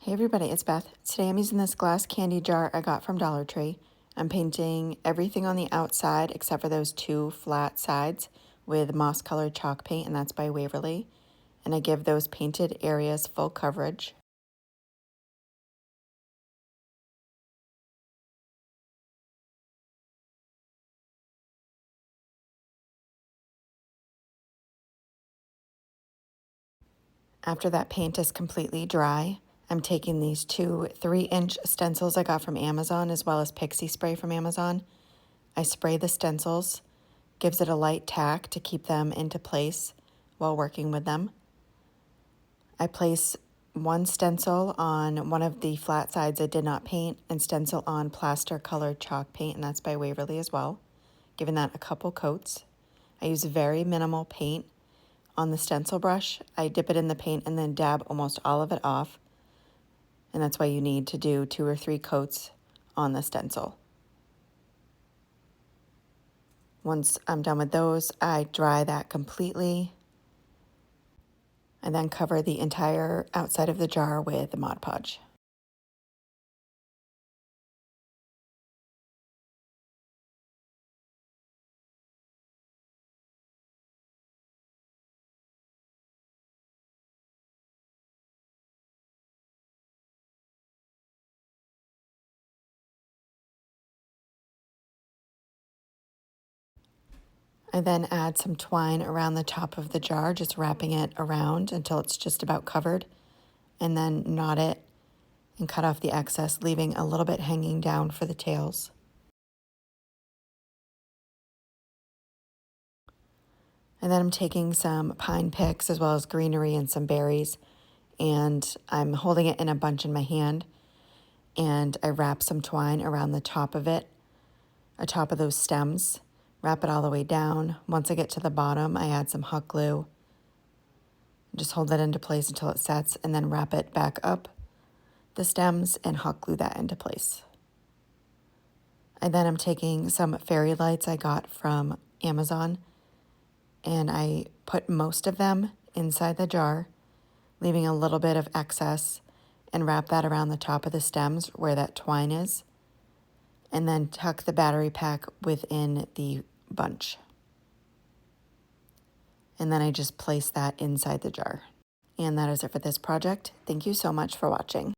Hey everybody, it's Beth. Today I'm using this glass candy jar I got from Dollar Tree. I'm painting everything on the outside except for those two flat sides with moss colored chalk paint, and that's by Waverly. And I give those painted areas full coverage. After that paint is completely dry, I'm taking these two 3-inch stencils I got from Amazon as well as pixie spray from Amazon. I spray the stencils, gives it a light tack to keep them into place while working with them. I place one stencil on one of the flat sides I did not paint and stencil on plaster colored chalk paint, and that's by Waverly as well, giving that a couple coats. I use very minimal paint on the stencil brush. I dip it in the paint and then dab almost all of it off, and that's why you need to do 2 or 3 coats on the stencil. Once I'm done with those, I dry that completely and then cover the entire outside of the jar with the Mod Podge. I then add some twine around the top of the jar, just wrapping it around until it's just about covered, and then knot it and cut off the excess, leaving a little bit hanging down for the tails. And then I'm taking some pine picks as well as greenery and some berries, and I'm holding it in a bunch in my hand, and I wrap some twine around the top of it, atop of those stems, wrap it all the way down. Once I get to the bottom, I add some hot glue. Just hold that into place until it sets, and then wrap it back up the stems and hot glue that into place. And then I'm taking some fairy lights I got from Amazon, and I put most of them inside the jar, leaving a little bit of excess, and wrap that around the top of the stems where that twine is, and then tuck the battery pack within the bunch. And then I just place that inside the jar. And that is it for this project. Thank you so much for watching.